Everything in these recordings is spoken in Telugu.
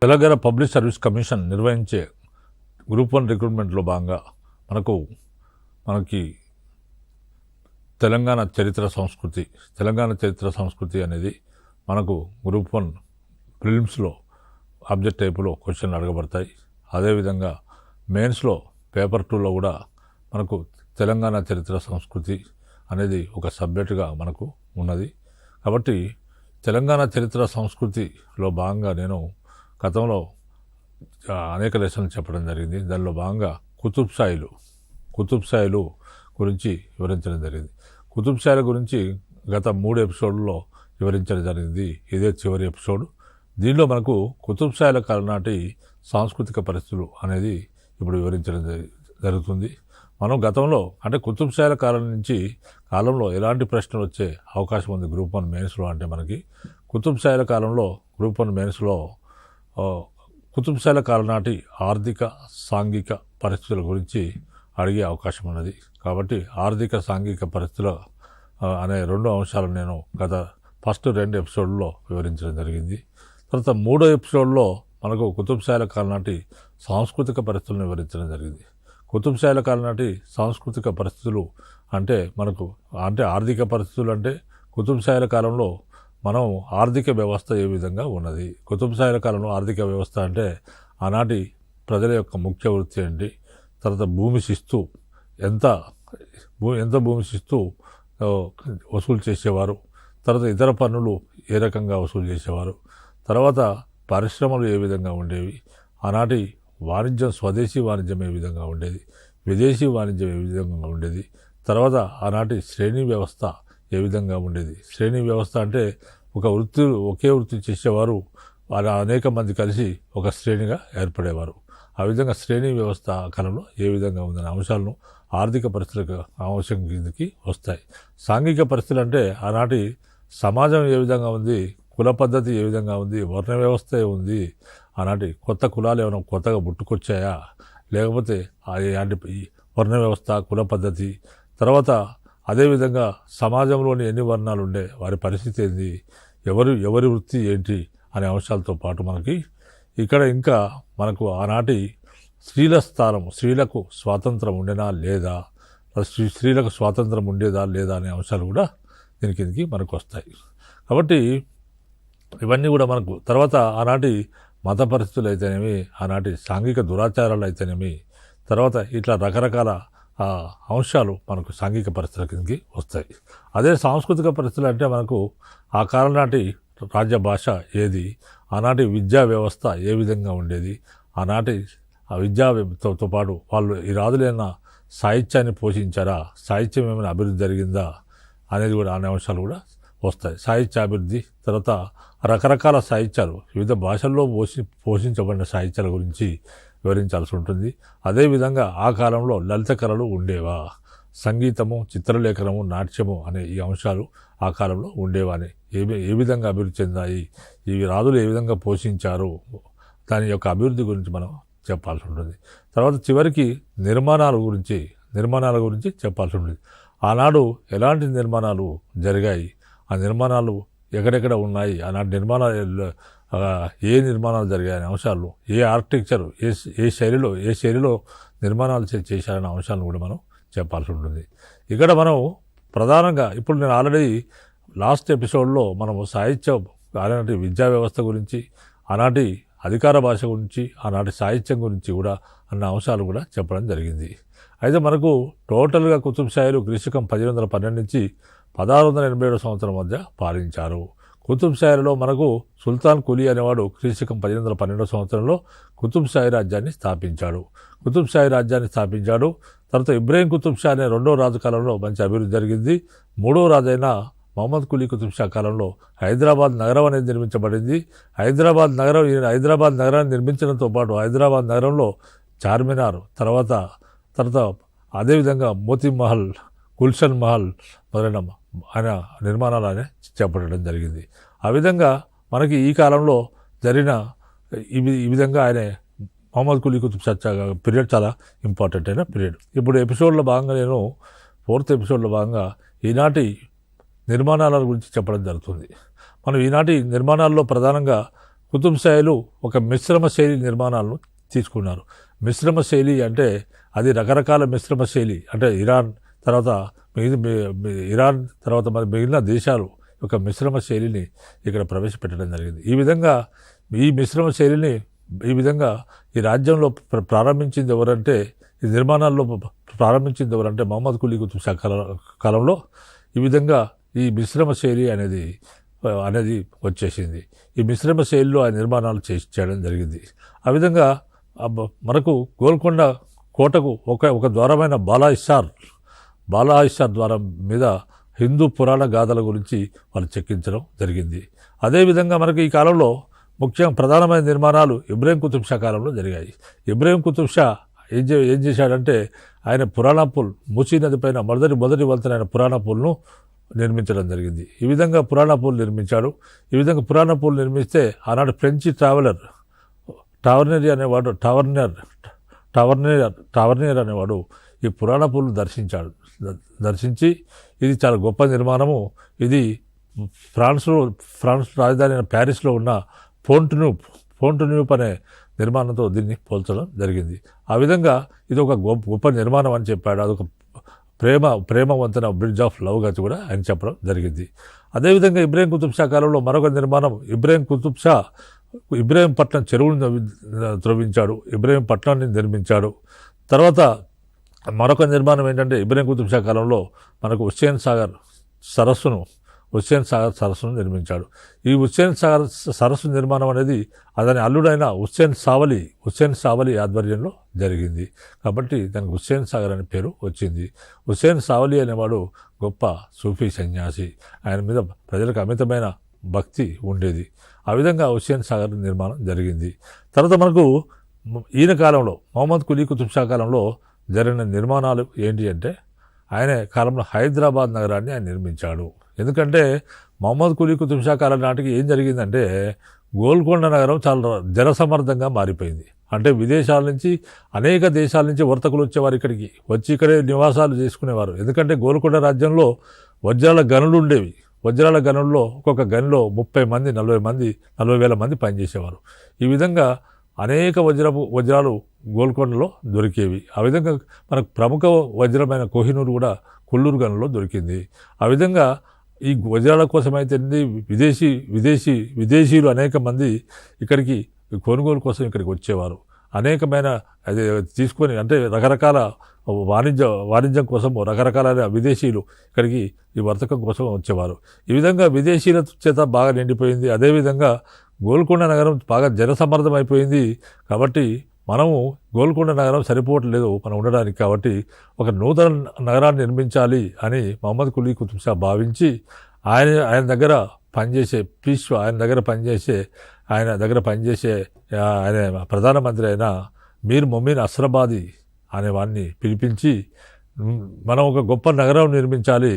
తెలంగాణ పబ్లిక్ సర్వీస్ కమిషన్ నిర్వహించే గ్రూప్ 1 రిక్రూట్మెంట్లో భాగంగా మనకి తెలంగాణ చరిత్ర సంస్కృతి అనేది మనకు గ్రూప్ 1 ప్రిలిమ్స్లో ఆబ్జెక్ట్ టైపులో క్వశ్చన్లు అడగబడతాయి. అదేవిధంగా మెయిన్స్లో పేపర్ 2లో కూడా మనకు తెలంగాణ చరిత్ర సంస్కృతి అనేది ఒక సబ్జెక్టుగా మనకు ఉన్నది. కాబట్టి తెలంగాణ చరిత్ర సంస్కృతిలో భాగంగా నేను గతంలో అనేక లెసన్లు చెప్పడం జరిగింది. దానిలో భాగంగా కుతుబ్ షాయిలు గురించి వివరించడం జరిగింది. కుతుబ్ షాయిల గురించి గత 3 ఎపిసోడ్లలో వివరించడం జరిగింది. ఇదే చివరి ఎపిసోడ్. దీనిలో మనకు కుతుబ్ షాయిల కాలం నాటి సాంస్కృతిక పరిస్థితులు అనేది ఇప్పుడు వివరించడం జరుగుతుంది. మనం గతంలో అంటే కుతుబ్ షాయిల కాలంలో ఎలాంటి ప్రశ్నలు వచ్చే అవకాశం ఉంది గ్రూప్ 1 మెయిన్స్లో అంటే మనకి కుతుబ్ షాయిల కాలంలో గ్రూప్ 1 మెయిన్స్లో కుతుబ్ షాయిల కాలం నాటి ఆర్థిక సాంఘిక పరిస్థితుల గురించి అడిగే అవకాశం ఉన్నది. కాబట్టి ఆర్థిక సాంఘిక పరిస్థితుల అనే 2 అంశాలు నేను గత ఫస్ట్ 2 ఎపిసోడ్లో వివరించడం జరిగింది. తర్వాత 3వ ఎపిసోడ్లో మనకు కుతుబ్ షాయిల కాలం నాటి సాంస్కృతిక పరిస్థితులను వివరించడం జరిగింది. కుతుబ్ షాయిల కాలం నాటి సాంస్కృతిక పరిస్థితులు అంటే మనకు ఆర్థిక పరిస్థితులు అంటే కుతుబ్ షాయిల కాలంలో మనం ఆర్థిక వ్యవస్థ ఏ విధంగా ఉన్నది, కుతుబ్ షాయిల కాలంలో ఆర్థిక వ్యవస్థ అంటే ఆనాటి ప్రజల యొక్క ముఖ్య వృత్తి ఏంటి, తర్వాత భూమి శిస్తు ఎంత భూమి శిస్తు వసూలు చేసేవారు, తర్వాత ఇతర పన్నులు ఏ రకంగా వసూలు చేసేవారు, తర్వాత పరిశ్రమలు ఏ విధంగా ఉండేవి, ఆనాటి వాణిజ్యం స్వదేశీ వాణిజ్యం ఏ విధంగా ఉండేది, విదేశీ వాణిజ్యం ఏ విధంగా ఉండేది, తర్వాత ఆనాటి శ్రేణి వ్యవస్థ ఏ విధంగా ఉండేది. శ్రేణి వ్యవస్థ అంటే ఒకే వృత్తి చేసేవారు వాళ్ళ అనేక మంది కలిసి ఒక శ్రేణిగా ఏర్పడేవారు. ఆ విధంగా శ్రేణి వ్యవస్థ కాలంలో ఏ విధంగా ఉందనే అంశాలను ఆర్థిక పరిస్థితులకు అంశం కిందకి వస్తాయి. సాంఘిక పరిస్థితులు అంటే ఆనాటి సమాజం ఏ విధంగా ఉంది, కుల పద్ధతి ఏ విధంగా ఉంది, వర్ణ వ్యవస్థ ఉంది, ఆనాటి కొత్త కులాలు ఏమైనా కొత్తగా పుట్టుకొచ్చాయా, లేకపోతే అలాంటి వర్ణ వ్యవస్థ కుల పద్ధతి, తర్వాత అదేవిధంగా సమాజంలోని ఎన్ని వర్ణాలు ఉండే వారి పరిస్థితి ఏంది, ఎవరి వృత్తి ఏంటి అనే అంశాలతో పాటు మనకి ఇక్కడ ఇంకా మనకు ఆనాటి స్త్రీలకు స్వాతంత్రం ఉండేనా లేదా, స్త్రీలకు స్వాతంత్రం ఉండేదా లేదా అనే అంశాలు కూడా దీని కిందకి మనకు వస్తాయి. కాబట్టి ఇవన్నీ కూడా మనకు తర్వాత ఆనాటి మత పరిస్థితులు అయితేనేమి, ఆనాటి సాంఘిక దురాచారాలు అయితేనేమి, తర్వాత ఇట్లా రకరకాల అంశాలు మనకు సాంఘిక పరిస్థితుల కిందకి వస్తాయి. అదే సాంస్కృతిక పరిస్థితులు అంటే మనకు ఆ కాలం నాటి రాజ్య భాష ఏది, ఆనాటి విద్యా వ్యవస్థ ఏ విధంగా ఉండేది, ఆనాటి ఆ విద్యతో పాటు వాళ్ళు ఈ రాజులైన సాహిత్యాన్ని పోషించారా, సాహిత్యం ఏమైనా అభివృద్ధి జరిగిందా అనేది కూడా అనే అంశాలు కూడా వస్తాయి. సాహిత్య అభివృద్ధి, తర్వాత రకరకాల సాహిత్యాలు వివిధ భాషల్లో పోషించబడిన సాహిత్యాల గురించి వివరించాల్సి ఉంటుంది. అదేవిధంగా ఆ కాలంలో లలిత కళలు ఉండేవా, సంగీతము, చిత్రలేఖనము, నాట్యము అనే ఈ అంశాలు ఆ కాలంలో ఉండేవాని, ఏ విధంగా అభివృద్ధి చెందాయి, ఈ రాజులు ఏ విధంగా పోషించారు, దాని యొక్క అభివృద్ధి గురించి మనం చెప్పాల్సి ఉంటుంది. తర్వాత చివరికి నిర్మాణాల గురించి చెప్పాల్సి ఉంటుంది. ఆనాడు ఎలాంటి నిర్మాణాలు జరిగాయి, ఆ నిర్మాణాలు ఎక్కడెక్కడ ఉన్నాయి, ఆనాటి ఏ నిర్మాణాలు జరిగాయనే అంశాలు, ఏ ఆర్కిటెక్చర్ ఏ శైలిలో నిర్మాణాలు చేశారనే అంశాలను కూడా మనం చెప్పాల్సి ఉంటుంది. ఇక్కడ మనం ప్రధానంగా ఇప్పుడు నేను ఆల్రెడీ లాస్ట్ ఎపిసోడ్లో మనము సాహిత్యం, ఆనాటి విద్యా వ్యవస్థ గురించి, ఆనాటి అధికార భాష గురించి, ఆనాటి సాహిత్యం గురించి కూడా అన్న అంశాలు కూడా చెప్పడం జరిగింది. అయితే మనకు టోటల్గా కుతుబ్ షాయిలు క్రీస్తుకం 1512 నుంచి 1687 సంవత్సరం మధ్య పాలించారు. కుతుబ్ షాయిలలో మనకు సుల్తాన్ కులీ అనేవాడు క్రీస్తుకం 1512 సంవత్సరంలో కుతుబ్ షాయి రాజ్యాన్ని స్థాపించాడు. తర్వాత ఇబ్రాహీం కుతుబ్ షా అనే 2వ రాజు కాలంలో మంచి అభివృద్ధి జరిగింది. 3వ రాజైన మహమ్మద్ కులీ కుతుబ్ షా కాలంలో హైదరాబాద్ నగరం అనేది నిర్మించబడింది. హైదరాబాద్ నగరాన్ని నిర్మించడంతో పాటు హైదరాబాద్ నగరంలో చార్మినార్, తర్వాత అదేవిధంగా మోతీ మహల్, గుల్షన్ మహల్ మొదలైన ఆయన నిర్మాణాలు ఆయన చేపట్టడం జరిగింది. ఆ విధంగా మనకి ఈ కాలంలో జరిగిన ఈ విధంగా ఆయన మహమ్మద్ కులీ కుతుబ్ షా పీరియడ్ చాలా ఇంపార్టెంట్ అయిన పీరియడ్. ఇప్పుడు ఎపిసోడ్లో భాగంగా నేను 4th ఎపిసోడ్లో భాగంగా ఈనాటి నిర్మాణాల గురించి చెప్పడం జరుగుతుంది. మనం ఈనాటి నిర్మాణాల్లో ప్రధానంగా కుతుబ్ షాహీలు ఒక మిశ్రమ శైలి నిర్మాణాలను తీసుకున్నారు. మిశ్రమ శైలి అంటే అది రకరకాల మిశ్రమ శైలి అంటే ఇరాన్ తర్వాత మరి మిగిలిన దేశాలు ఒక మిశ్రమ శైలిని ఇక్కడ ప్రవేశపెట్టడం జరిగింది. ఈ మిశ్రమ శైలిని ఈ రాజ్యంలో ప్రారంభించింది ఎవరంటే ఈ నిర్మాణాల్లో ప్రారంభించింది ఎవరంటే మహమ్మద్ కులీ కుతుబ్ షా కాలంలో ఈ విధంగా ఈ మిశ్రమ శైలి అనేది వచ్చేసింది. ఈ మిశ్రమ శైలిలో ఆ నిర్మాణాలు చేయడం జరిగింది. ఆ విధంగా మనకు గోల్కొండ కోటకు ఒక ద్వారమైన బాలాహిస్సార్ ద్వారం మీద హిందూ పురాణ గాథల గురించి వాళ్ళు చెక్కించడం జరిగింది. అదేవిధంగా మనకు ఈ కాలంలో ముఖ్యంగా ప్రధానమైన నిర్మాణాలు ఇబ్రాహీం కుతుబ్ షా కాలంలో జరిగాయి. ఇబ్రాహీం కుతుబ్ షా ఏం చేశాడంటే ఆయన పురాణాపూల్ మూసీ నది పైన మొదటి వంతెన పురాణాపూల్ను నిర్మించడం జరిగింది. ఈ విధంగా పురాణాపూల్ నిర్మించాడు. ఈ విధంగా పురాణాపూల్ నిర్మిస్తే ఆనాడు ఫ్రెంచి టావర్నియర్ అనేవాడు ఈ పురాణాపూల్ను దర్శించి ఇది చాలా గొప్ప నిర్మాణము, ఇది ఫ్రాన్స్ రాజధాని అయిన ప్యారిస్లో ఉన్న ఫోంట్న్యూప్ అనే నిర్మాణంతో దీన్ని పోల్చడం జరిగింది. ఆ విధంగా ఇది ఒక గొప్ప నిర్మాణం అని చెప్పాడు. అదొక ప్రేమ వంతెన బ్రిడ్జ్ ఆఫ్ లవ్గా కూడా ఆయన చెప్పడం జరిగింది. అదేవిధంగా ఇబ్రాహీం కుతుబ్ షా కాలంలో మరొక నిర్మాణం ఇబ్రాహీంపట్నం చెరువును త్రవ్వించాడు, ఇబ్రాహీంపట్నాన్ని నిర్మించాడు. తర్వాత మరొక నిర్మాణం ఏంటంటే ఇబ్రాహీం కుతుబ్ షా కాలంలో మనకు హుస్సేన్ సాగర్ సరస్సును నిర్మించాడు. ఈ హుస్సేన్ సాగర్ సరస్సు నిర్మాణం అనేది అతని అల్లుడైన హుస్సేన్ సావలి ఆధ్వర్యంలో జరిగింది. కాబట్టి దానికి హుస్సేన్ సాగర్ అనే పేరు వచ్చింది. హుస్సేన్ సావలి అనేవాడు గొప్ప సూఫీ సన్యాసి. ఆయన మీద ప్రజలకు అమితమైన భక్తి ఉండేది. ఆ విధంగా హుస్సేన్ సాగర్ నిర్మాణం జరిగింది. తర్వాత మనకు ఈయన కాలంలో మహమ్మద్ కులీ కుతుబ్ షా కాలంలో జరిగిన నిర్మాణాలు ఏంటి అంటే ఆయన కాలంలో హైదరాబాద్ నగరాన్ని ఆయన నిర్మించాడు. ఎందుకంటే మహమ్మద్ కులీ కుతుబ్ షా కాలం నాటికి ఏం జరిగిందంటే గోల్కొండ నగరం చాలా జనసమర్థంగా మారిపోయింది. అంటే అనేక దేశాల నుంచి వర్తకులు వచ్చేవారు, ఇక్కడికి వచ్చి ఇక్కడే నివాసాలు చేసుకునేవారు. ఎందుకంటే గోల్కొండ రాజ్యంలో వజ్రాల గనులు ఉండేవి. వజ్రాల గనుల్లో ఒక్కొక్క గనిలో 30 మంది 40,000 మంది పనిచేసేవారు. ఈ విధంగా అనేక వజ్రాలు గోల్కొండలో దొరికేవి. ఆ విధంగా మనకు ప్రముఖ వజ్రమైన కోహినూర్ కూడా కొల్లూరు గనుల్లో దొరికింది. ఆ విధంగా ఈ వజ్రాల కోసమైతే విదేశీయులు అనేక మంది ఇక్కడికి కొనుగోలు కోసం ఇక్కడికి వచ్చేవారు. అనేకమైన అది తీసుకొని అంటే రకరకాల వాణిజ్యం కోసం రకరకాలైన విదేశీయులు ఇక్కడికి ఈ వర్తకం కోసం వచ్చేవారు. ఈ విధంగా విదేశీయుల చేత బాగా నిండిపోయింది. అదేవిధంగా గోల్కొండ నగరం బాగా జనసమర్థం అయిపోయింది. కాబట్టి మనము గోల్కొండ నగరం సరిపోవట్లేదు మనం ఉండడానికి. కాబట్టి ఒక నూతన నగరాన్ని నిర్మించాలి అని మహమ్మద్ కులీ కుతుబ్ షా భావించి ఆయన దగ్గర పనిచేసే ఆయన ప్రధానమంత్రి అయిన మీర్ మొమిన్ అస్రాబాది అనే వాడిని పిలిపించి మనం ఒక గొప్ప నగరం నిర్మించాలి,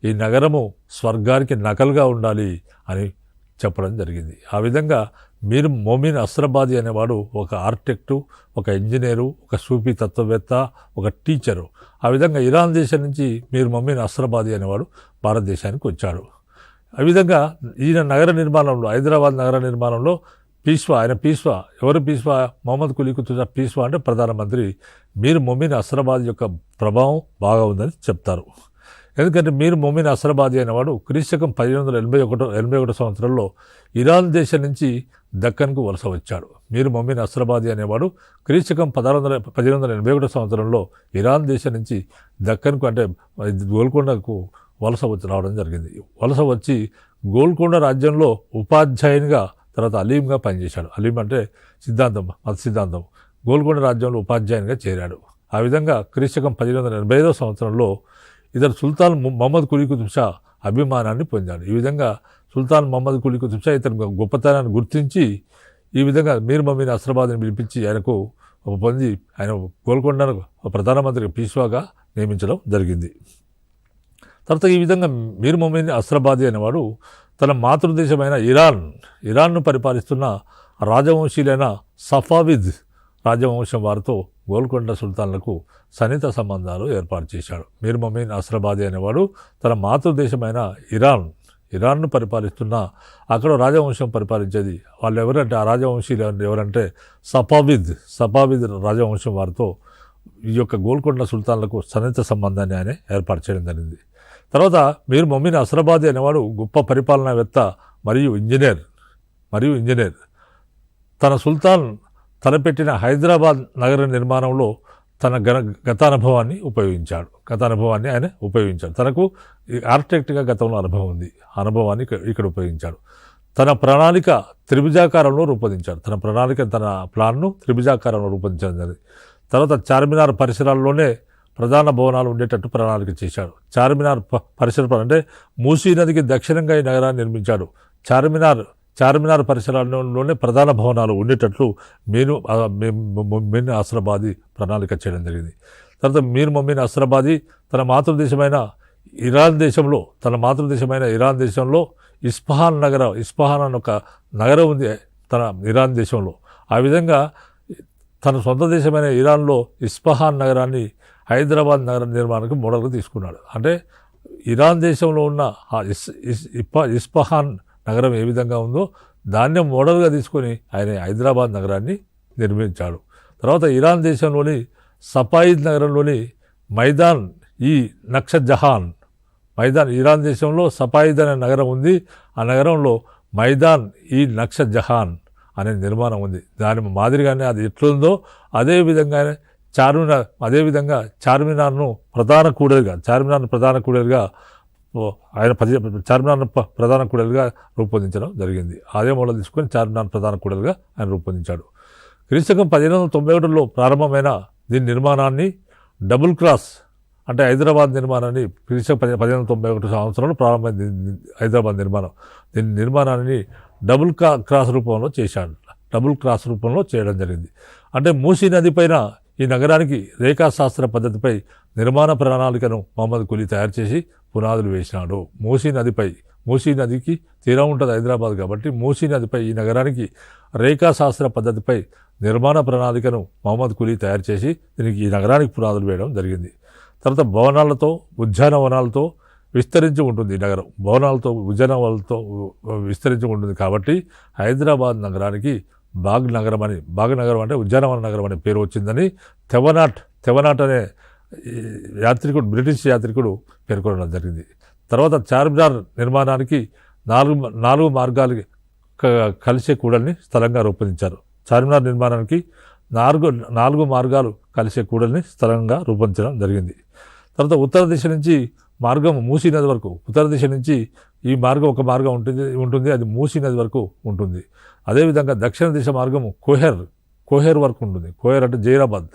ఈ నగరము స్వర్గానికి నకలుగా ఉండాలి అని చెప్పడం జరిగింది. ఆ విధంగా మీర్ మొమిన్ అస్రాబాది అనేవాడు ఒక ఆర్కిటెక్టు, ఒక ఇంజనీరు, ఒక సూఫీ తత్వవేత్త, ఒక టీచరు. ఆ విధంగా ఇరాన్ దేశం నుంచి మీర్ మొమిన్ అస్రాబాది అనేవాడు భారతదేశానికి వచ్చాడు. ఆ విధంగా ఈయన నగర నిర్మాణంలో హైదరాబాద్ నగర నిర్మాణంలో ఎవరు పీష్వా మహమ్మద్ కులీ కుతుబ్ షా పీష్వా అంటే ప్రధానమంత్రి మీర్ మొమిన్ అస్రాబాది యొక్క ప్రభావం బాగా ఉందని చెప్తారు. ఎందుకంటే మీర్ మొమిన్ అస్రాబాది అనేవాడు క్రీస్తకం 1881 సంవత్సరంలో ఇరాన్ దేశం నుంచి దక్కన్కు వలస వచ్చాడు. మీర్ మొమిన్ అస్రాబాది అనేవాడు క్రీస్తకం 1881 సంవత్సరంలో ఇరాన్ దేశం నుంచి దక్కన్కు అంటే గోల్కొండకు వలస రావడం జరిగింది. వలస వచ్చి గోల్కొండ రాజ్యంలో ఉపాధ్యాయునిగా తర్వాత అలీంగా పనిచేశాడు. అలీం అంటే మత సిద్ధాంతం. గోల్కొండ రాజ్యంలో ఉపాధ్యాయునిగా చేరాడు. ఆ విధంగా క్రీస్తకం 1885 సంవత్సరంలో ఇతడు సుల్తాన్ మహమ్మద్ కులీ కుతుబ్ షా అభిమానాన్ని పొందాడు. ఈ విధంగా సుల్తాన్ మహమ్మద్ కులీ కుతుబ్ షా ఇతని గొప్పతనాన్ని గుర్తించి ఈ విధంగా మీర్ మొమిన్ అస్రాబాదిని పిలిపించి ఆయన గోల్కొండను ప్రధానమంత్రి పీష్వాగా నియమించడం జరిగింది. తర్వాత ఈ విధంగా మీర్ మొమిన్ అస్రాబాది అనేవాడు తన మాతృదేశమైన ఇరాన్ను పరిపాలిస్తున్న రాజవంశీయులైన సఫావిద్ రాజవంశం వారితో గోల్కొండ సుల్తాన్లకు సన్నిహిత సంబంధాలు ఏర్పాటు చేశాడు. మీర్ మొమిన్ అస్రాబాది అనేవాడు తన మాతృదేశమైన ఇరాన్ను పరిపాలిస్తున్న అక్కడ రాజవంశం పరిపాలించేది. వాళ్ళు ఎవరంటే ఆ రాజవంశీయులు ఎవరంటే సఫావిద్ రాజవంశం వారితో ఈ యొక్క గోల్కొండ సుల్తాన్లకు సన్నిహిత సంబంధాన్ని ఆయన ఏర్పాటు చేయడం జరిగింది. తర్వాత మీర్ మొమిన్ అస్రాబాదీ అనేవాడు గొప్ప పరిపాలనావేత్త మరియు ఇంజనీర్. తన సుల్తాన్ తలపెట్టిన హైదరాబాద్ నగర నిర్మాణంలో తన గతానుభవాన్ని ఆయన ఉపయోగించాడు. తనకు ఆర్కిటెక్ట్గా గతంలో అనుభవం ఉంది. అనుభవాన్ని ఇక్కడ ఉపయోగించాడు. తన ప్రణాళిక త్రిభుజాకారంలో రూపొందించాడు. తన ప్లాన్ను త్రిభుజాకారంలో రూపొందించడం జరిగింది. తర్వాత చార్మినార్ పరిసరాల్లోనే ప్రధాన భవనాలు ఉండేటట్టు ప్రణాళిక చేశాడు. చార్మినార్ పరిసర అంటే మూసీ నదికి దక్షిణంగా ఈ నగరాన్ని నిర్మించాడు. చార్మినార్ పరిసరాల్లోనే ప్రధాన భవనాలు ఉండేటట్లు మీర్ అస్రాబాదీ ప్రణాళిక చేయడం జరిగింది. తర్వాత మీర్ మొమిన్ అస్రాబాదీ తన మాతృదేశమైన ఇరాన్ దేశంలో ఇస్ఫహాన్ అనే ఒక నగరం ఉంది తన ఇరాన్ దేశంలో. ఆ విధంగా తన సొంత దేశమైన ఇరాన్లో ఇస్ఫహాన్ నగరాన్ని హైదరాబాద్ నగర నిర్మాణానికి మోడల్గా తీసుకున్నాడు. అంటే ఇరాన్ దేశంలో ఉన్న ఇస్ఫహాన్ నగరం ఏ విధంగా ఉందో దాన్ని మోడల్గా తీసుకొని ఆయన హైదరాబాద్ నగరాన్ని నిర్మించాడు. తర్వాత ఇరాన్ దేశంలోని సఫాయిద్ నగరంలోని మైదాన్ ఈ నక్షజహాన్ ఇరాన్ దేశంలో సఫాయిద్ అనే నగరం ఉంది. ఆ నగరంలో మైదాన్ ఈ నక్షజహాన్ అనే నిర్మాణం ఉంది. దాని మాదిరిగానే అది ఎట్లుందో అదేవిధంగా చార్మినార్ను ప్రధాన కూడలిగా ఆయన ప్రధాన కూడలిగా రూపొందించడం జరిగింది. అదే మోడల్ తీసుకొని చార్మినార్ ప్రధాన కూడలిగా ఆయన రూపొందించాడు. క్రీస్తకం 1591లో ప్రారంభమైన దీని నిర్మాణాన్ని డబుల్ క్రాస్ అంటే హైదరాబాద్ నిర్మాణాన్ని క్రీస్తకం 1591 సంవత్సరంలో ప్రారంభమైంది హైదరాబాద్ నిర్మాణం. దీని నిర్మాణాన్ని డబుల్ క్రాస్ రూపంలో చేయడం జరిగింది. అంటే మూసీ నది పైన ఈ నగరానికి రేఖాశాస్త్ర పద్ధతిపై నిర్మాణ ప్రణాళికను మహమ్మద్ కులీ తయారు చేసి పునాదులు వేసినాడు. మూసీ నదికి తీరం ఉంటుంది హైదరాబాద్ కాబట్టి మూసీ నదిపై ఈ నగరానికి రేఖాశాస్త్ర పద్ధతిపై నిర్మాణ ప్రణాళికను మహమ్మద్ కులీ తయారు చేసి దీనికి ఈ నగరానికి పునాదులు వేయడం జరిగింది. తర్వాత భవనాలతో ఉద్యానవనాలతో విస్తరించి ఉంటుంది ఈ నగరం. ఉద్యానవనాలతో విస్తరించి ఉంటుంది కాబట్టి హైదరాబాద్ నగరానికి బాగ్ నగరం అంటే ఉద్యానవన నగరం అనే పేరు వచ్చిందని తెవనాట్ అనే బ్రిటిష్ యాత్రికుడు పేర్కొనడం జరిగింది. తర్వాత చార్మినార్ నిర్మాణానికి నాలుగు మార్గాలు కలిసే కూడలిని స్థలంగా రూపొందించారు. చార్మినార్ నిర్మాణానికి నాలుగు మార్గాలు కలిసే కూడలిని స్థలంగా రూపొందించడం జరిగింది. తర్వాత ఉత్తర దిశ నుంచి మార్గం మూసీ నది వరకు ఈ మార్గం ఒక మార్గం ఉంటుంది అది మూసీ నది వరకు ఉంటుంది. అదేవిధంగా దక్షిణ దిశ మార్గం కోహెర్ వరకు ఉంటుంది. కోహెర్ అంటే జైరాబాద్.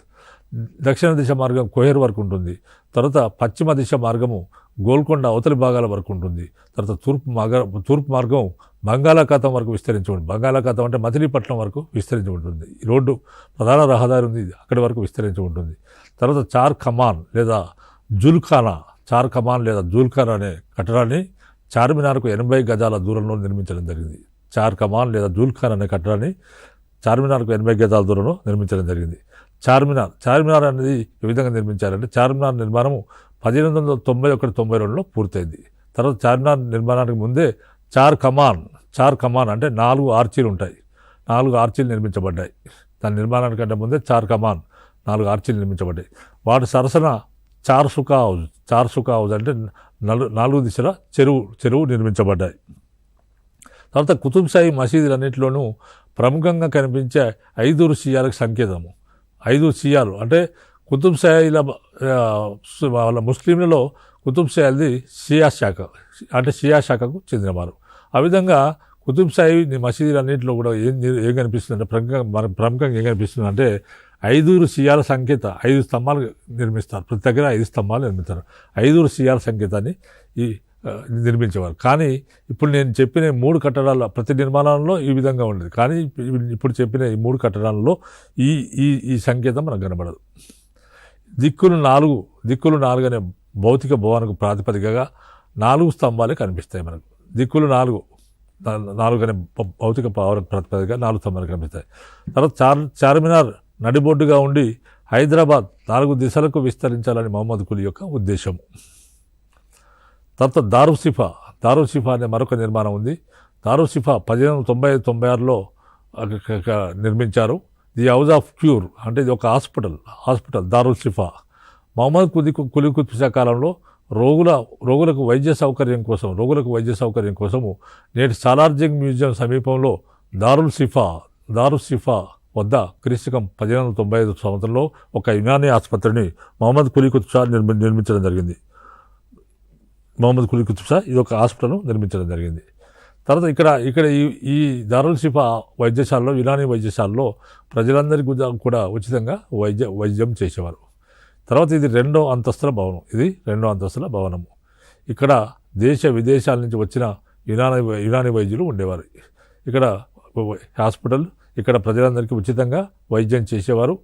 దక్షిణ దిశ మార్గం కోహెర్ వరకు ఉంటుంది. తర్వాత పశ్చిమ దిశ మార్గము గోల్కొండ అవతలి భాగాల వరకు ఉంటుంది. తర్వాత తూర్పు మార్గం బంగాళాఖాతం వరకు విస్తరించి ఉంటుంది. బంగాళాఖాతం అంటే మచిలీపట్నం వరకు విస్తరించి ఉంటుంది. ఈ రోడ్డు ప్రధాన రహదారి ఉంది, అక్కడి వరకు విస్తరించి ఉంటుంది. తర్వాత చార్ కమాన్ లేదా జూల్ఖానా అనే కట్టడాన్ని చార్మినార్కు 80 గజాల దూరంలో నిర్మించడం జరిగింది. చార్ కమాన్ లేదా జూల్ఖానా అనే కట్టడాన్ని చార్మినార్కు 80 గజాల దూరంలో నిర్మించడం జరిగింది. చార్మినార్ అనేది ఏ విధంగా నిర్మించారంటే చార్మినార్ నిర్మాణము 1891-92లో పూర్తయింది. తర్వాత చార్మినార్ నిర్మాణానికి ముందే చార్ కమాన్ అంటే 4 ఆర్చీలు ఉంటాయి. 4 ఆర్చీలు నిర్మించబడ్డాయి. దాని నిర్మాణానికంటే ముందే చార్ కమాన్ 4 ఆర్చీలు నిర్మించబడ్డాయి. వాటి సరసన చార్ సుకా హౌజ్ అంటే 4 దిశల చెరువు నిర్మించబడ్డాయి. తర్వాత కుతుబ్షాహీ మసీదులన్నింటిలోనూ ప్రముఖంగా కనిపించే 5 షియాలకు సంకేతము. 5 షియాలు అంటే కుతుబ్షాహీల వాళ్ళ ముస్లింలలో కుతుబ్షాహీలది షియా శాఖకు చెందినవారు. ఆ విధంగా కుతుబ్షాహీ మసీదులన్నింటిలో కూడా ఏం కనిపిస్తుందంటే ప్రముఖంగా ఏం కనిపిస్తుంది అంటే 5 షియాల సంకేత 5 స్తంభాలు నిర్మిస్తారు. ప్రతి దగ్గర 5 స్తంభాలు నిర్మిస్తారు. 5 షియాల సంకేతాన్ని నిర్మించేవారు. కానీ ఇప్పుడు నేను చెప్పిన 3 కట్టడాల ప్రతి నిర్మాణంలో ఈ విధంగా ఉండేది. కానీ ఇప్పుడు చెప్పిన ఈ 3 కట్టడాలలో ఈ సంకేతం మనకు కనబడదు. దిక్కులు 4 అనే భౌతిక భవనకు ప్రాతిపదికగా 4 స్తంభాలే కనిపిస్తాయి మనకు. దిక్కులు 4 అనే భౌతిక భవనకు ప్రాతిపదికగా 4 స్తంభాలు కనిపిస్తాయి. తర్వాత చార్మినార్ నడిబొడ్డుగా ఉండి హైదరాబాద్ 4 దిశలకు విస్తరించాలని మహమ్మద్ కులీ యొక్క ఉద్దేశం. తర్వాత దారుల్ షిఫా అనే మరొక నిర్మాణం ఉంది. దారుల్ షిఫా 1896లో నిర్మించారు. ది హౌస్ ఆఫ్ క్యూర్ అంటే ఇది ఒక హాస్పిటల్ దారుల్ షిఫా. మహమ్మద్ కులీ కుతుబ్ షా కాలంలో రోగులకు వైద్య సౌకర్యం కోసము నేటి సాలార్జంగ్ మ్యూజియం సమీపంలో దారుల్ షిఫా వద్ద క్రీస్తుకం 1895 సంవత్సరంలో ఒక యునానీ ఆసుపత్రిని మహమ్మద్ కులీ కుతుబ్ షా నిర్మించడం జరిగింది. ఇది ఒక హాస్పిటల్ నిర్మించడం జరిగింది. తర్వాత ఇక్కడ ఈ దారుల్ షిఫా వైద్యశాలలో, యునానీ వైద్యశాలలో ప్రజలందరికీ కూడా ఉచితంగా వైద్యం చేసేవారు. తర్వాత ఇది రెండో అంతస్తుల భవనము. ఇక్కడ దేశ విదేశాల నుంచి వచ్చిన యునానీ వైద్యులు ఉండేవారు. ఇక్కడ హాస్పిటల్, ఇక్కడ ప్రజలందరికీ ఉచితంగా వైద్యం చేసేవారు.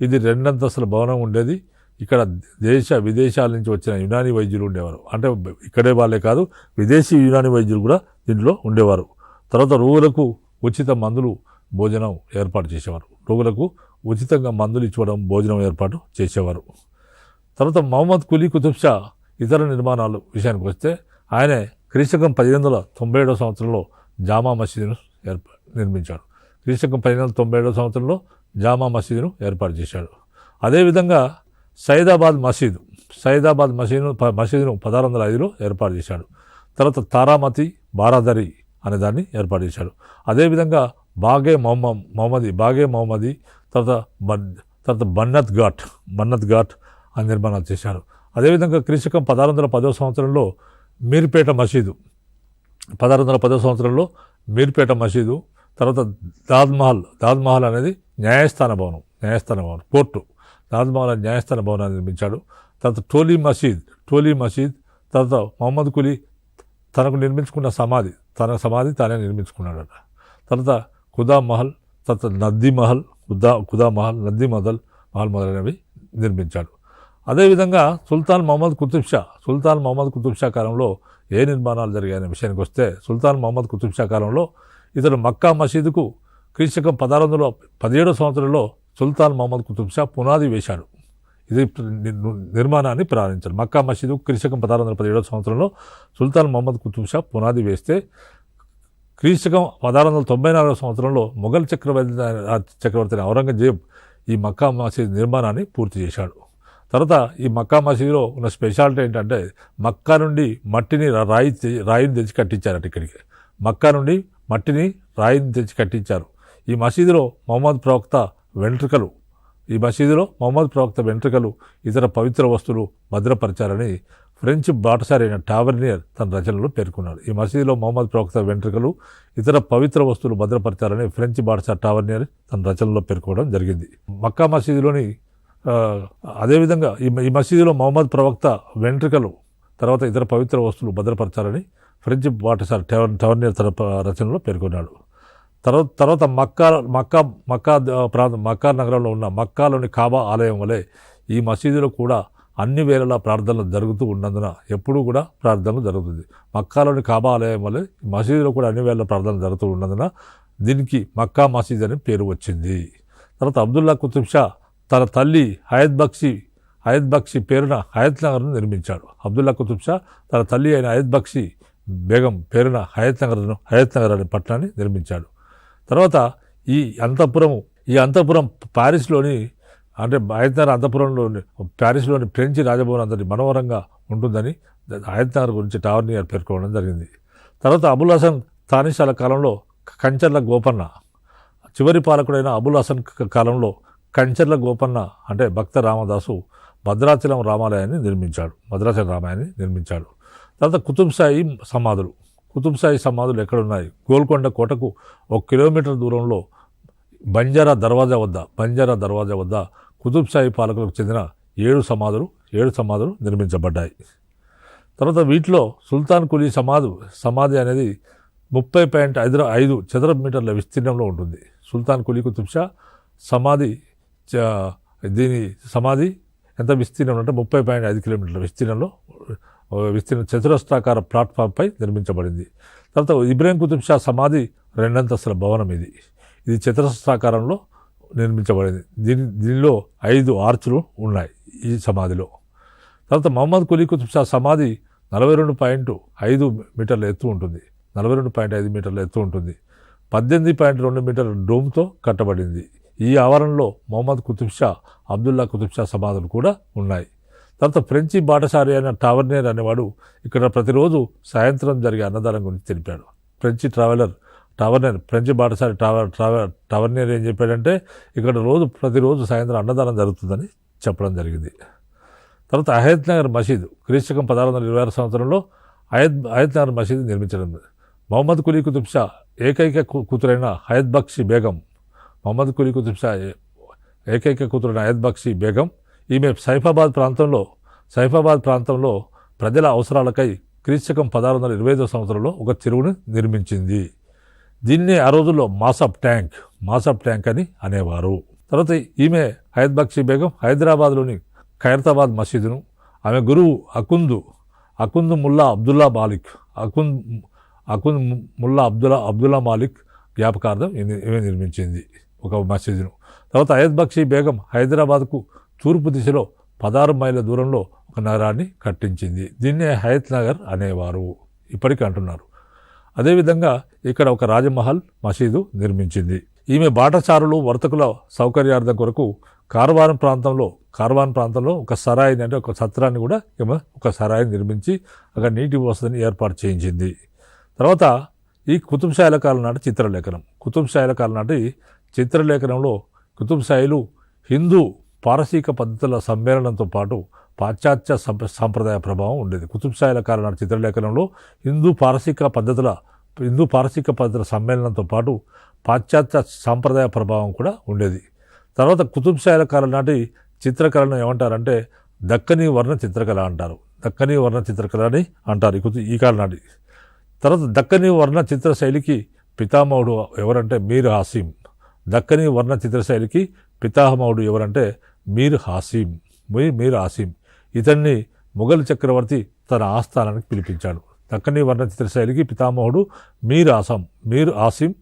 ఇది 2 అంతస్తుల భవనం ఉండేది. ఇక్కడ దేశ విదేశాల నుంచి వచ్చిన యునానీ వైద్యులు ఉండేవారు. అంటే ఇక్కడే వాళ్ళే కాదు, విదేశీ యునానీ వైద్యులు కూడా దీంట్లో ఉండేవారు. తర్వాత రోగులకు ఉచిత మందులు, భోజనం ఏర్పాటు చేసేవారు. రోగులకు ఉచితంగా మందులు ఇవ్వడం, భోజనం ఏర్పాటు చేసేవారు. తర్వాత మహమ్మద్ కులీ కుతుబ్ షా ఇతర నిర్మాణాల విషయానికి వస్తే ఆయన క్రీస్తుకం 1897 సంవత్సరంలో జామా మసీదును నిర్మించాడు. క్రీస్తుకం 1897 సంవత్సరంలో జామా మసీదును ఏర్పాటు చేశాడు. అదేవిధంగా సైదాబాద్ మసీదును 1605లో ఏర్పాటు చేశాడు. తర్వాత తారామతి బారాదరి అనే దాన్ని ఏర్పాటు చేశాడు. అదేవిధంగా బాగే మహమ్మది తర్వాత బన్నత్ ఘాట్ అని నిర్మాణాలు చేశాడు. అదేవిధంగా క్రీస్తుకం 1610 సంవత్సరంలో మీర్పేట మసీదు, తర్వాత దాద్మహల్ అనేది న్యాయస్థాన భవనం, కోర్టు. దాద్మహల్ న్యాయస్థాన భవనాన్ని నిర్మించాడు. తర్వాత టోలీ మసీద్, తర్వాత మహమ్మద్ కులీ తనకు నిర్మించుకున్న తన సమాధి తానే నిర్మించుకున్నాడు. తర్వాత ఖుదా మహల్, తర్వాత నద్దీ మహల్ మొదలైనవి నిర్మించాడు. అదేవిధంగా సుల్తాన్ మహమ్మద్ కుతుబ్ షా కాలంలో ఏ నిర్మాణాలు జరిగాయనే విషయానికి వస్తే, సుల్తాన్ మహమ్మద్ కుతుబ్ షా కాలంలో ఇతను మక్కా మసీదుకు క్రీస్తుకం 1617 సంవత్సరంలో సుల్తాన్ మహమ్మద్ కుతుబ్ షా పునాది వేశాడు. ఇది నిర్మాణాన్ని ప్రారంభించాడు. మక్కా మసీదు క్రీస్తుకం 1617 సంవత్సరంలో సుల్తాన్ మహమ్మద్ కుతుబ్ షా పునాది వేస్తే, క్రీస్తుకం 1694 సంవత్సరంలో మొఘల్ చక్రవర్తి ఔరంగజేబ్ ఈ మక్కా మసీద్ నిర్మాణాన్ని పూర్తి చేశాడు. తర్వాత ఈ మక్కా మసీదులో ఉన్న స్పెషాలిటీ ఏంటంటే, మక్కా నుండి మట్టిని రాయిని తెచ్చి కట్టించారట. ఇక్కడికి మక్కా నుండి మట్టిని రాయిని తెచ్చి కట్టించారు. ఈ మసీదులో మహమ్మద్ ప్రవక్త వెంట్రుకలు ఇతర పవిత్ర వస్తువులు భద్రపరిచారని ఫ్రెంచ్ బాటసారి అయిన టావర్నియర్ తన రచనలో పేర్కొన్నాడు. ఈ మసీదులో మహమ్మద్ ప్రవక్త వెంట్రుకలు ఇతర పవిత్ర వస్తువులు భద్రపరిచారని ఫ్రెంచ్ బాటసారి టావర్నియర్ తన రచనలో పేర్కొనడం జరిగింది. మక్కా మసీదులోని అదేవిధంగా ఈ మసీదులో మహమ్మద్ ప్రవక్త వెంట్రుకలు తర్వాత ఇతర పవిత్ర వస్తువులు భద్రపరచాలని ఫ్రెంచ్ బాటసారి టావర్నియర్ తన రచనలో పేర్కొన్నాడు. తర్వాత మక్కా నగరంలో ఉన్న మక్కాలోని కాబా ఆలయం వలె ఈ మసీదులో కూడా అన్ని వేళలా ప్రార్థనలు జరుగుతూ ఉన్నందున ఎప్పుడూ కూడా ప్రార్థనలు జరుగుతుంది. మక్కాలోని కాబా ఆలయం వలె మసీదులో కూడా అన్ని వేళలా ప్రార్థనలు జరుగుతూ ఉన్నందున దీనికి మక్కా మసీద్ అని పేరు వచ్చింది. తర్వాత అబ్దుల్లా కుతుబ్ షా తన తల్లి హయత్ బక్షి పేరున హయత్ నగర్ను నిర్మించాడు. అబ్దుల్లా కుతుబ్ షా తన తల్లి అయిన హయత్ బక్షి బేగం పేరున హయత్ నగర్ అనే పట్టణాన్ని నిర్మించాడు. తర్వాత ఈ అంతఃపురం పారిస్లోని అంటే హయత్ నగర్ అంతఃపురంలోని ప్యారిస్లోని ఫ్రెంచి రాజభవన్ అంతటి మనోహరంగా ఉంటుందని హయత్ నగర్ గురించి టావర్నియర్ పేర్కొనడం జరిగింది. తర్వాత అబుల్ హసన్ తానిషాల కాలంలో కంచర్ల గోపన్న, చివరి పాలకుడైన అబుల్ హసన్ కాలంలో కంచర్ల గోపన్న అంటే భక్త రామదాసు భద్రాచలం రామాలయాన్ని నిర్మించాడు. తర్వాత కుతుబ్ షాహీ సమాధులు ఎక్కడున్నాయి? గోల్కొండ కోటకు 1 కిలోమీటర్ దూరంలో బంజారా దర్వాజా వద్ద కుతుబ్ షాహీ పాలకులకు చెందిన 7 సమాధులు నిర్మించబడ్డాయి. తర్వాత వీటిలో సుల్తాన్ కులీ సమాధి అనేది 30.5 చదరపు మీటర్ల విస్తీర్ణంలో ఉంటుంది. సుల్తాన్ కులీ కుతుబ్ షా దీని సమాధి ఎంత విస్తీర్ణం అంటే 30.5 కిలోమీటర్ల విస్తీర్ణ చతురస్రాకార ప్లాట్ఫామ్పై నిర్మించబడింది. తర్వాత ఇబ్రాహిం కుతుబ్ షా సమాధి 2 అంతస్తుల భవనం. ఇది చతురస్రాకారంలో నిర్మించబడింది. దీనిలో 5 ఆర్చులు ఉన్నాయి ఈ సమాధిలో. తర్వాత మహమ్మద్ కులీ కుతుబ్ షా సమాధి 42.5 మీటర్ల ఎత్తు ఉంటుంది. 42.5 మీటర్ల ఎత్తు ఉంటుంది. 18.2 మీటర్ల డోమ్తో కట్టబడింది. ఈ ఆవరణలో మొహమ్మద్ కుతుబ్ షా, అబ్దుల్లా కుతుబ్ షా సమాధులు కూడా ఉన్నాయి. తర్వాత ఫ్రెంచి బాటసారి అయిన టావర్నియర్ అనేవాడు ఇక్కడ ప్రతిరోజు సాయంత్రం జరిగే అన్నదానం గురించి తెలిపాడు. ఫ్రెంచి టావర్నియర్ ఫ్రెంచి బాటసారి టావర్నియర్ ఏం చెప్పాడంటే ఇక్కడ ప్రతిరోజు సాయంత్రం అన్నదానం జరుగుతుందని చెప్పడం జరిగింది. తర్వాత అహయత్ నగర్ మసీదు క్రీస్తకం 1626 సంవత్సరంలో అహయత్ నగర్ మసీదు నిర్మించడం. మొహమ్మద్ కులీ కుతుబ్ షా ఏకైక కూతురైన హయత్ బక్షి బేగం, మొహమ్మద్ కులీ కుతుబ్ షా ఏకైక కూతురైన హయత్ బక్షి బేగం ఈమె సైఫాబాద్ ప్రాంతంలో ప్రజల అవసరాలకై క్రీస్తకం 1625 సంవత్సరంలో ఒక చెరువును నిర్మించింది. దీన్నే ఆ రోజుల్లో మాసప్ ట్యాంక్ అని అనేవారు. తర్వాత ఈమె హయత్ బక్షి బేగం హైదరాబాద్లోని ఖైరతాబాద్ మసీదును ఆమె గురువు అకుంద్ ముల్లా అబ్దుల్లా మాలిక్ జ్ఞాపకార్థం ఈమె నిర్మించింది ఒక మసీదును. తర్వాత హయత్ బక్షి బేగం హైదరాబాద్కు తూర్పు దిశలో 16 మైళ్ళ దూరంలో ఒక నగరాన్ని కట్టించింది. దీన్నే హయత్ నగర్ అనేవారు, ఇప్పటికీ అంటున్నారు. అదేవిధంగా ఇక్కడ ఒక రాజమహల్ మసీదు నిర్మించింది. ఈమె బాటసారులు వర్తకుల సౌకర్యార్థం కొరకు కార్వాన్ ప్రాంతంలో ఒక సరాయిని అంటే ఒక సత్రాన్ని కూడా ఒక సరాయిని నిర్మించి అక్కడ నీటి వసతిని ఏర్పాటు చేయించింది. తర్వాత ఈ కుతుబ్ షాయిల కాలం నాటి చిత్రలేఖనంలో కుతుబ్ షాయిలు హిందూ పారసీక పద్ధతుల సమ్మేళనంతో పాటు పాశ్చాత్య సాంప్రదాయ ప్రభావం ఉండేది. కుతుబ్ షాయిల కాలం నాటి చిత్రలేఖనంలో హిందూ పారసీక పద్ధతుల సమ్మేళనంతో పాటు పాశ్చాత్య సాంప్రదాయ ప్రభావం కూడా ఉండేది. తర్వాత కుతుబ్ షాయిల కాలం నాటి చిత్రకళను ఏమంటారంటే దక్కనీ వర్ణ చిత్రకళ అంటారు. అని అంటారు ఈ కాలం నాటి. తర్వాత దక్కనీ వర్ణ చిత్రశైలికి పితామహుడు ఎవరంటే మీర్ హాసిం. ఇతన్ని మొఘల్ చక్రవర్తి తన ఆస్థానానికి పిలిపించాడు. దక్కనీ వర్ణ చిత్రశైలికి పితామహుడు మీర్ హాసిం.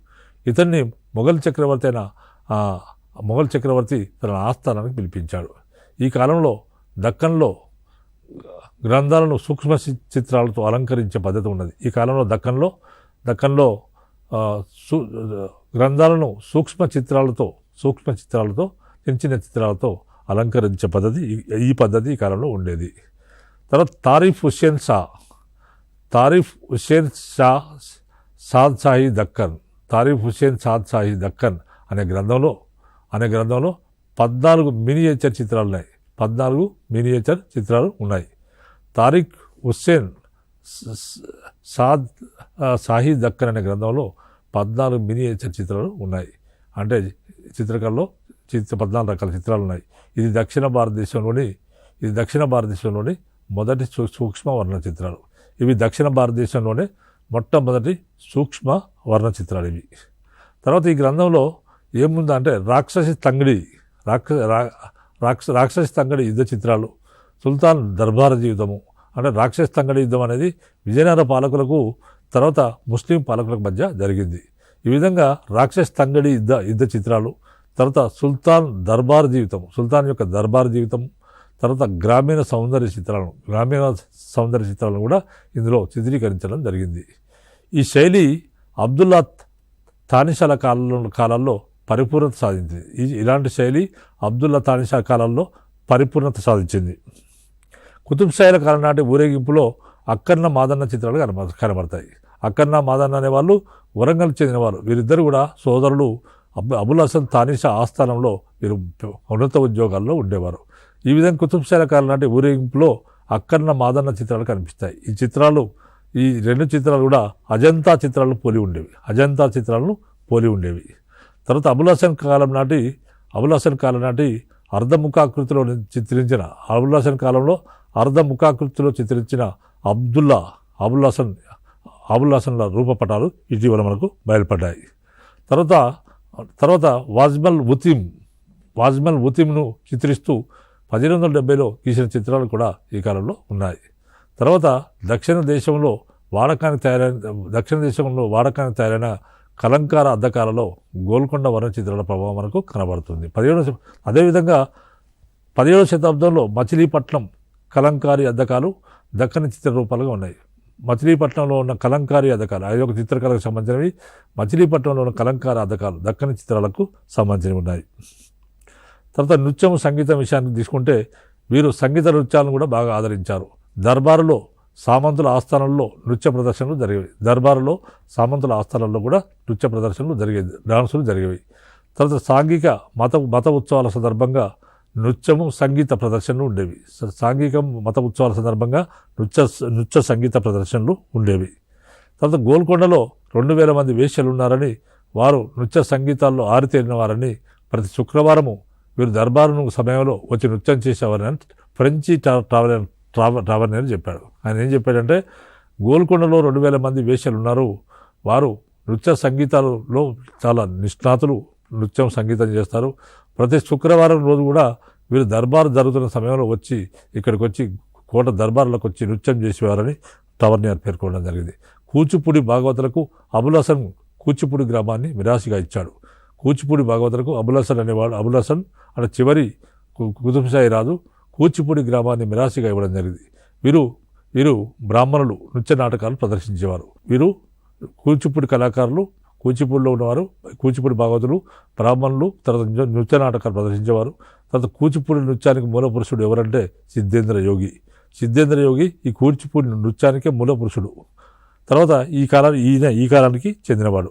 ఇతన్ని మొఘల్ చక్రవర్తి తన ఆస్థానానికి పిలిపించాడు. ఈ కాలంలో దక్కన్లో గ్రంథాలను సూక్ష్మ చిత్రాలతో అలంకరించే పద్ధతి ఉన్నది. ఈ కాలంలో దక్కన్లో గ్రంథాలను సూక్ష్మ చిత్రాలతో చిన్న చిత్రాలతో అలంకరించే పద్ధతి ఈ కాలంలో ఉండేది. తర్వాత తారీఫ్ హుస్సేన్ సాద్ షాహీ దక్కన్ అనే గ్రంథంలో 14 మినియేచర్ చిత్రాలు ఉన్నాయి. తారీఖ్ హుస్సేన్ సాద్ షాహీ దక్కన్ అనే గ్రంథంలో 14 మినియేచర్ చిత్రాలు ఉన్నాయి. అంటే చిత్రకళలో 14 రకాల చిత్రాలు ఉన్నాయి. ఇది దక్షిణ భారతదేశంలోని మొదటి సూక్ష్మ వర్ణ చిత్రాలు. ఇవి దక్షిణ భారతదేశంలోనే మొట్టమొదటి సూక్ష్మ వర్ణ చిత్రాలు ఇవి. తర్వాత ఈ గ్రంథంలో ఏముందంటే రాక్షసి తంగడి యుద్ధ చిత్రాలు, సుల్తాన్ దర్బార్ జీవితము. అంటే రాక్షసి తంగడి యుద్ధం అనేది విజయనగర పాలకులకు తర్వాత ముస్లిం పాలకులకు మధ్య జరిగింది. ఈ విధంగా రాక్షసి తంగడి యుద్ధ చిత్రాలు, తర్వాత సుల్తాన్ యొక్క దర్బార్ జీవితం, తర్వాత గ్రామీణ సౌందర్య చిత్రాలను కూడా ఇందులో చిత్రీకరించడం జరిగింది. ఈ శైలి అబ్దుల్లా తానిషాల కాలాల్లో పరిపూర్ణత సాధించింది. ఇలాంటి శైలి అబ్దుల్లా తానిషా కాలంలో పరిపూర్ణత సాధించింది. కుతుబ్ షాయిల కాలం నాటి ఊరేగింపులో అక్కన్న మాదన్న చిత్రాలు కనబడతాయి. అక్కన్న మాదన్న అనేవాళ్ళు వరంగల్ చెందినవారు. వీరిద్దరు కూడా సోదరులు. అబుల్ హసన్ తానిషా ఆస్థానంలో వీరు ఉన్నత ఉద్యోగాల్లో ఉండేవారు. ఈ విధంగా కుతుబ్ షాయిల కాలం నాటి ఊరేగింపులో అక్కన్న మాదన్న చిత్రాలు కనిపిస్తాయి. ఈ రెండు చిత్రాలు కూడా అజంతా చిత్రాలను పోలి ఉండేవి. తర్వాత అబుల్ హసన్ కాలం నాటి అర్ధముఖాకృతిలో చిత్రించిన అబుల్ హసన్ల రూపపటాలు ఇటీవల మనకు బయలుపడ్డాయి. తర్వాత వాజ్మల్ ఉతిమ్ను చిత్రిస్తూ 1870లో గీసిన చిత్రాలు కూడా ఈ కాలంలో ఉన్నాయి. తర్వాత దక్షిణ దేశంలో వాడకానికి తయారైన కలంకార అద్దకాలలో గోల్కొండ వర్ణ చిత్రాల ప్రభావం మనకు కనబడుతుంది. అదేవిధంగా 17వ శతాబ్దంలో మచిలీపట్నం కలంకారీ అద్దకాలు దక్కని చిత్రరూపాలుగా ఉన్నాయి. మచిలీపట్నంలో ఉన్న కలంకారీ అద్దకాలు అది ఒక చిత్రకళకు సంబంధించినవి. మచిలీపట్నంలో ఉన్న కలంకారీ అద్దకాలు దక్కని చిత్రాలకు సంబంధించినవి ఉన్నాయి. తర్వాత నృత్యం సంగీతం విషయానికి తీసుకుంటే వీరు సంగీత నృత్యాలను కూడా బాగా ఆదరించారు. దర్బారులో సామంతుల ఆస్థానంలో నృత్య ప్రదర్శనలు జరిగేవి. దర్బారులో సామంతుల ఆస్థానంలో కూడా నృత్య ప్రదర్శనలు జరిగేవి, డాన్సులు జరిగేవి. తర్వాత సాంఘిక మత ఉత్సవాల సందర్భంగా నృత్యము సంగీత ప్రదర్శనలు ఉండేవి. సాంఘిక మత ఉత్సవాల సందర్భంగా నృత్య సంగీత ప్రదర్శనలు ఉండేవి. తర్వాత గోల్కొండలో 2000 మంది వేశ్యలు ఉన్నారని, వారు నృత్య సంగీతాల్లో ఆరితేరిన వారని, ప్రతి శుక్రవారము వీరు దర్బారు సమయంలో వచ్చి నృత్యం చేసేవారని ఫ్రెంచి ట్రావెలర్ చెప్పాడు. ఆయన ఏం చెప్పాడంటే, గోల్కొండలో 2000 మంది వేశ్యలు ఉన్నారు, వారు నృత్య సంగీతాలలో చాలా నిష్ణాతులు, నృత్యం సంగీతం చేస్తారు. ప్రతి శుక్రవారం రోజు కూడా వీరు దర్బారు జరుగుతున్న సమయంలో వచ్చి ఇక్కడికి వచ్చి కోట దర్బార్లకు వచ్చి నృత్యం చేసేవారని టవర్నియర్ పేర్కొనడం జరిగింది. కూచిపూడి భాగవతులకు అబుల్ హసన్ కూచిపూడి గ్రామాన్ని మిరాసిగా ఇచ్చాడు. కూచిపూడి భాగవతులకు అబుల్ హసన్ అనేవాడు, అబుల్ హసన్ అనే చివరి కుతుబ్షాహీ రాజు కూచిపూడి గ్రామాన్ని మిరాసిగా ఇవ్వడం జరిగింది. వీరు బ్రాహ్మణులు నృత్య నాటకాలు ప్రదర్శించేవారు. వీరు కూచిపూడి కళాకారులు, కూచిపూడిలో ఉన్నవారు, కూచిపూడి భాగవతులు, బ్రాహ్మణులు, తర్వాత నృత్య నాటకాలు ప్రదర్శించేవారు. తర్వాత కూచిపూడి నృత్యానికి మూల పురుషుడు ఎవరంటే సిద్ధేంద్ర యోగి. సిద్ధేంద్ర యోగి ఈ కూచిపూడి నృత్యానికే మూల పురుషుడు. తర్వాత ఈ కాలానికి చెందినవాడు.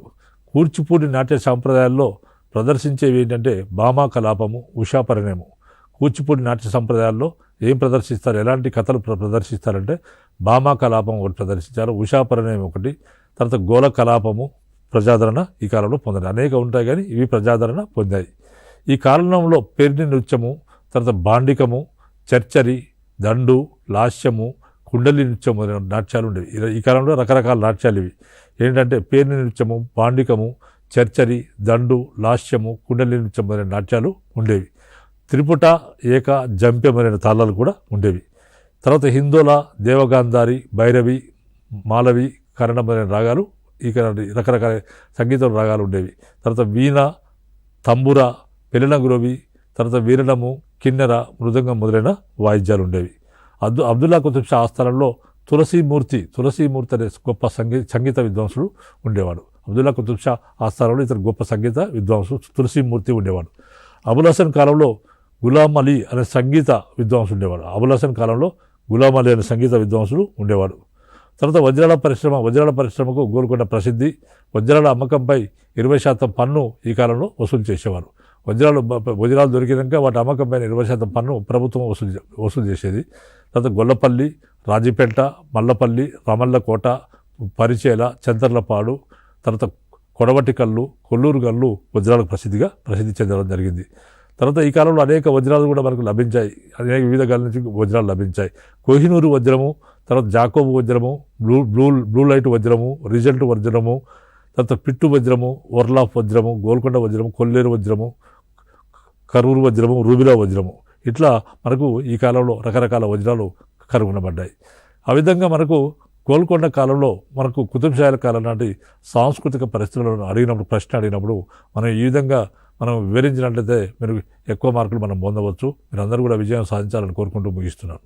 కూచిపూడి నాట్య సాంప్రదాయాల్లో ప్రదర్శించేవి ఏంటంటే భామా కలాపము, ఉషా పరిణయము. కూచిపూడి నాట్య సంప్రదాయాల్లో ఏం ప్రదర్శిస్తారు, ఎలాంటి కథలు ప్రదర్శిస్తారంటే భామా కలాపం ఒకటి ప్రదర్శించారు, ఉషా పరిణయం ఒకటి. తర్వాత గోల కలాపము ప్రజాదరణ ఈ కాలంలో పొందాయి. అనేక ఉంటాయి కానీ ఇవి ప్రజాదరణ పొందాయి. ఈ కాలంలో పేరిణి నృత్యము, తర్వాత బాండికము, చర్చరి, దండు, లాస్యము, కుండలి నృత్యం మొదలైన నాట్యాలు ఉండేవి. ఈ కాలంలో రకరకాల నాట్యాలు ఇవి ఏంటంటే పేరిణి నృత్యము, బాండికము, చర్చరి, దండు, లాస్యము, కుండలి నృత్యం మొదలైన నాట్యాలు ఉండేవి. త్రిపుట, ఏక, జంపె మొదలైన తాళాలు కూడా ఉండేవి. తర్వాత హిందోల, దేవగాంధారి, భైరవి, మాలవి, కరణ మొదలైన రాగాలు ఈ రకరకాల సంగీతం రాగాలు ఉండేవి. తర్వాత వీణ, తంబుర, పెళ్ళన గురవి, తర్వాత వీరణము, కిన్నెర, మృదంగం మొదలైన వాయిద్యాలు ఉండేవి. అబ్దుల్లా కుతుబ్ షా ఆస్థానంలో తులసీమూర్తి అనే గొప్ప సంగీత విద్వాంసుడు ఉండేవాడు. అబ్దుల్లా కుతుబ్ షా ఆస్థానంలో ఇతను గొప్ప సంగీత విద్వాంసుడు తులసీమూర్తి ఉండేవాడు. అబుల్ హసన్ కాలంలో గులాం అలీ అనే సంగీత విద్వాంసుడు ఉండేవాడు. అబుల్ హసన్ కాలంలో గులాం అలీ అనే సంగీత విద్వాంసుడు ఉండేవాడు. తర్వాత వజ్రాల పరిశ్రమకు గోల్కొండ ప్రసిద్ధి. వజ్రాల అమ్మకంపై 20% పన్ను ఈ కాలంలో వసూలు చేసేవారు. వజ్రాలు దొరికినాక వాటి అమ్మకం పైన 20% పన్ను ప్రభుత్వం వసూలు చేసేది. తర్వాత గొల్లపల్లి, రాజీపేట, మల్లపల్లి, రామల్లకోట, పరిచేల, చంతర్లపాడు, తర్వాత కొడవటి కళ్ళు, కొల్లూరు కళ్ళు వజ్రాలకు ప్రసిద్ధి చెందడం జరిగింది. తర్వాత ఈ కాలంలో అనేక వజ్రాలు కూడా మనకు లభించాయి. అనేక వివిధ గాల నుంచి వజ్రాలు లభించాయి. కోహినూరు వజ్రము, తర్వాత జాకోబు వజ్రము, బ్లూ లైట్ వజ్రము, రిజల్ట్ వజ్రము, తర్వాత పిట్టు వజ్రము, వర్లాఫ్ వజ్రము, గోల్కొండ వజ్రము, కొల్లేరు వజ్రము, కరూరు వజ్రము, రూబిలా వజ్రము, ఇట్లా మనకు ఈ కాలంలో రకరకాల వజ్రాలు కనుగొనబడ్డాయి. ఆ విధంగా మనకు గోల్కొండ కాలంలో మనకు కుతుబ్ షాల కాలం నాటి సాంస్కృతిక పరిస్థితులను ప్రశ్న అడిగినప్పుడు మనం ఈ విధంగా మనం వివరించినట్లయితే మీరు ఎక్కువ మార్కులు మనం పొందవచ్చు. మీరందరూ కూడా విజయం సాధించాలని కోరుకుంటూ ముగిస్తున్నాను.